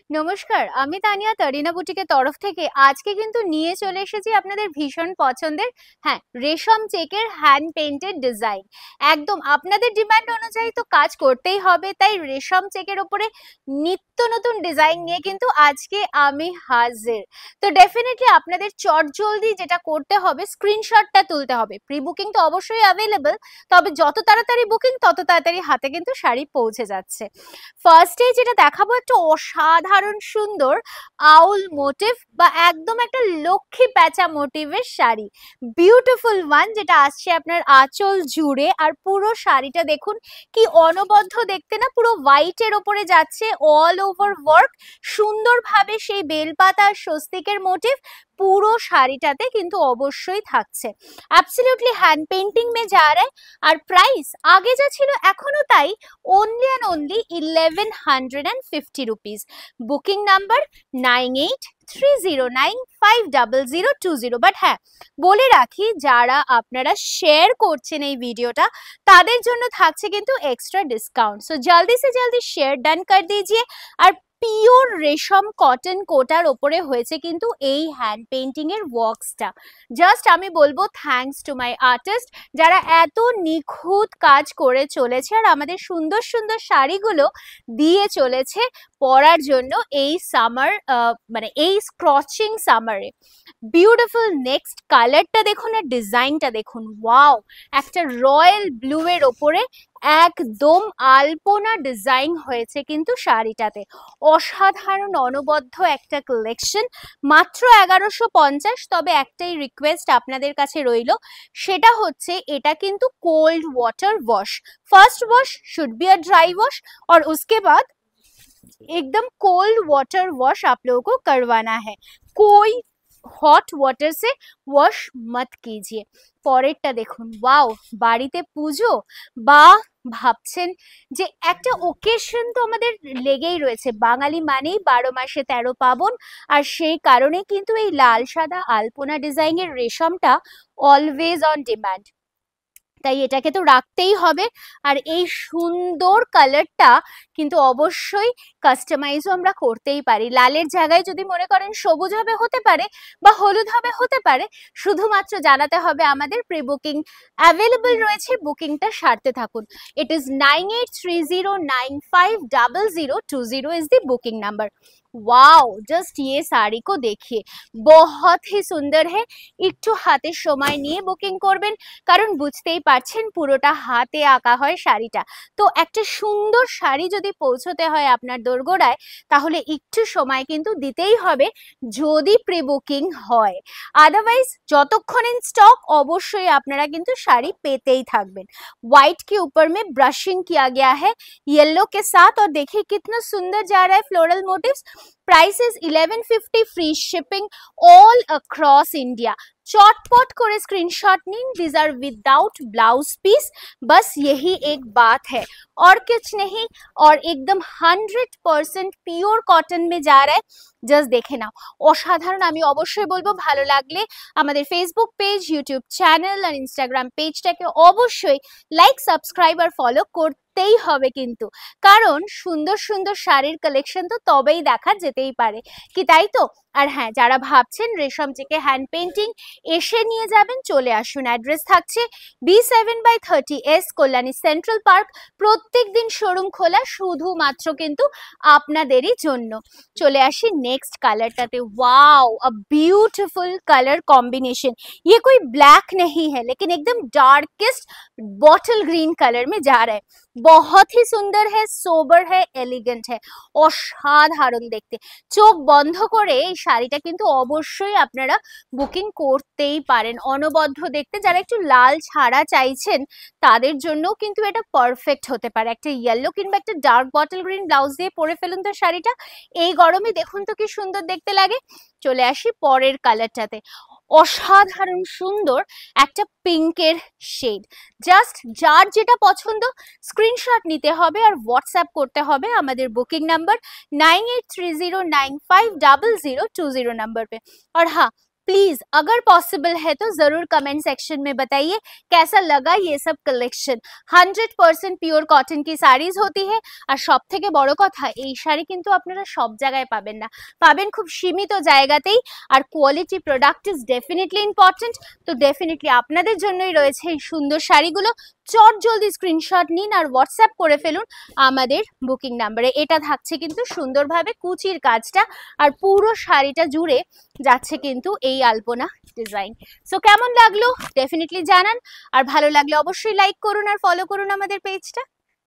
নমস্কার, আমি তানিয়া তারিনা বুটিকের তরফ থেকে আজকে কিন্তু নিয়ে চলে এসেছি আপনাদের ভীষণ পছন্দের রেশম চেকের হ্যান্ড পেইন্টেড ডিজাইন। একদম আপনাদের ডিমান্ড অনুযায়ী তো কাজ করতেই হবে, তাই রেশম চেকের উপরে নিত্য নতুন ডিজাইন নিয়ে কিন্তু আজকে আমি হাজির। তো ডেফিনেটলি আপনাদের চটজলদি যেটা করতে হবে, স্ক্রিনশটটা তুলতে হবে। প্রি বুকিং তো অবশ্যই অ্যাভেলেবল, তবে যত তাড়াতাড়ি বুকিং তত তাড়াতাড়ি হাতে কিন্তু শাড়ি পৌঁছে যাচ্ছে। ফার্স্টে যেটা দেখাবো একটা অসাধারণ সুন্দর আউল মোটিভ বা একদম একটা লক্ষ্মী প্যাঁচা মোটিভের শাড়ি, বিউটিফুল ওয়ান, যেটা আসছে আপনার আঁচল জুড়ে। আর পুরো শাড়িটা দেখুন কি অনবদ্য দেখতে না, পুরো হোয়াইটের ওপরে যাচ্ছে, অল ওভার ওয়ার্ক, সুন্দরভাবে সেই বেলপাতা আর স্বস্তিকের মোটিভ পুরো শাড়িটাতে কিন্তু অবশ্যই থাকছে। অ্যাবসলিউটলি হ্যান্ড পেইন্টিং মে যা রা আর প্রাইস আগে যা ছিল এখনো তাই, only and only 1150 rupees. Booking number 9830950020। But হ্যাঁ, বলে রাখি যারা আপনারা শেয়ার করছেন এই ভিডিওটা তাদের জন্য থাকছে কিন্তু এক্সট্রা ডিসকাউন্ট। সো জলদি সে জলদি শেয়ার ডান কর দিজিয়ে। আর পিওর রেশম কটন কোটার ওপরে হয়েছে কিন্তু এই হ্যান্ড পেইন্টিং এর ওয়ার্কসটা। জাস্ট আমি বলবো থ্যাঙ্কস টু মাই আর্টিস্ট, যারা এত নিখুঁত কাজ করে চলেছে আর আমাদের সুন্দর সুন্দর শাড়িগুলো দিয়ে চলেছে পরার জন্য এই সামার, মানে এই স্ক্রচিং সামারে। বিউটিফুল নেক্সট কালারটা দেখুন আর ডিজাইনটা দেখুন, ওয়াও, একটা রয়্যাল ব্লু এর ওপরে একদম আলপনা ডিজাইন হয়েছে কিন্তু শাড়িটাতে। অসাধারণ অনবদ্য একটা কালেকশন, মাত্র 1150। তবে একটাই রিকোয়েস্ট আপনাদের কাছে রইল, সেটা হচ্ছে এটা কিন্তু cold water wash. First wash should be a dry wash और उसके बाद एकदम कोल्ड वाटर वॉश आप लोगों को करवाना है। कोई হট ওয়াটার সে ওয়াশ মত কিজিয়ে। পরেরটা দেখুন, ওয়াও, বাড়িতে পুজো বা ভাবছেন যে একটা ওকেশন তো আমাদের লেগেই রয়েছে, বাঙালি মানেই 12 মাসে 13 পার্বণ। আর সেই কারণে কিন্তু এই লাল সাদা আলপনা ডিজাইনের রেশমটা অলওয়েজ অন ডিমান্ড, তাই এটাকে তো রাখতেই হবে। আর এই সুন্দর কালারটা কিন্তু অবশ্যই কাস্টমাইজও আমরা করতেই পারি। লালের জায়গায় যদি মনে করেন সবুজ হবে হতে পারে বা হলুদ হবে হতে পারে, শুধুমাত্র জানাতে হবে আমাদের। প্রি বুকিং অ্যাভেলেবল রয়েছে, বুকিংটা সারতে থাকুন। It is 9830950020 is the booking number. Wow, just ये साड़ी को देखिए, बहुत ही सुंदर है। একটু হাতে সময় নিয়ে বুকিং করবেন, কারণ বুঝতেই পারছেন পুরোটা হাতে আঁকা হয় শাড়িটা। তো একটা সুন্দর শাড়ি যদি পৌঁছতে হয় আপনার দোরগোড়ায়, তাহলে একটু সময় কিন্তু দিতেই হবে যদি প্রি বুকিং হয়। আদারওয়াইজ যতক্ষণ ইন স্টক অবশ্যই আপনারা কিন্তু শাড়ি পেতেই থাকবেন। व्हाइट के ऊपर में ब्रशिंग किया गया है येलो के साथ, और देखिए कितना सुंदर जा रहा है floral motifs. Price is 1150, free shipping all across India. चटपट করে स्क्रीनशॉट নিন, this are without blouse piece, बस यही एक बात है और कुछ नहीं। और एकदम 100% পিওর কটন में जा रहा है, জাস্ট দেখে নাও, অসাধারণ। আমি অবশ্যই বলবো ভালো লাগলে আমাদের ফেসবুক পেজ, ইউটিউব চ্যানেল আর ইনস্টাগ্রাম পেজটাকে অবশ্যই লাইক, সাবস্ক্রাইব আর ফলো করতেই হবে কিন্তু, কারণ সুন্দর সুন্দর শাড়ির কালেকশন তো তবেই দেখা যেতেই পারে কি, তাই তো? আর হ্যাঁ, যারা ভাবছেন রেশম চেকে হ্যান্ড পেইন্টিং এসে নিয়ে যাবেন, চলে আসুন। অ্যাড্রেস থাকছে B7/30S কল্যাণী সেন্ট্রাল পার্ক। প্রত্যেক দিন শোরুম খোলা শুধুমাত্র কিন্তু আপনাদেরই জন্য। চলে আসি नेक्स्ट कलरटाते, wow, a beautiful colour combination. ये कोई ब्लैक नहीं है, लेकिन एकदम डार्केस्ट बॉटल ग्रीन कलर में जा रहा है। बहुत ही सुंदर है, सोबर है, एलिगेंट है, অসাধারণ দেখতে। চোখ বন্ধ করে এই শাড়িটা কিন্তু অবশ্যই আপনারা বুকিং করতেই পারেন। অনবদ্য দেখতে, যারা একটু লাল ছাড়া চাইছেন তাদের জন্য কিন্তু এটা পারফেক্ট হতে পারে। একটা ইয়েলো কিংবা একটা ডার্ক বটল গ্রিন ব্লাউজ দিয়ে পরে ফেলুন তো শাড়িটা, এই গরমে দেখুন তো কি সুন্দর দেখতে লাগে। চলে আসি পরের কালারটাতে, অসাধারণ সুন্দর একটা পিঙ্কের শেড। জাস্ট যার যেটা পছন্দ স্ক্রিনশট নিতে হবে আর হোয়াটসঅ্যাপ করতে হবে আমাদের বুকিং নাম্বার 9830950020 नंबर पे। और हाँ, प्लीज अगर पॉसिबल है तो जरूर कमेंट सेक्शन में बताइए कैसा लगा ये सब कलेक्शन। 100% পিওর কটন की साड़ीज होती है আর সব থেকে বড় কথা এই শাড়ি কিন্তু আপনারা সব জায়গায় পাবেন না, পাবেন খুব সীমিত জায়গাতেই। আর quality product is definitely important. তো ডেফিনেটলি আপনাদের জন্যই রয়েছে এই সুন্দর শাড়িগুলো। চট জলদি স্ক্রিনশট নিন আর হোয়াটসঅ্যাপ করে ফেলুন আমাদের বুকিং নাম্বারে। এটা থাকছে কিন্তু সুন্দরভাবে কুচির কাজটা আর পুরো শাড়িটা জুড়ে যাচ্ছে কিন্তু এই আলপনা ডিজাইন। সো কেমন লাগলো ডেফিনেটলি জানান, আর ভালো লাগলে অবশ্যই লাইক করুন আর ফলো করুন আমাদের পেজটা।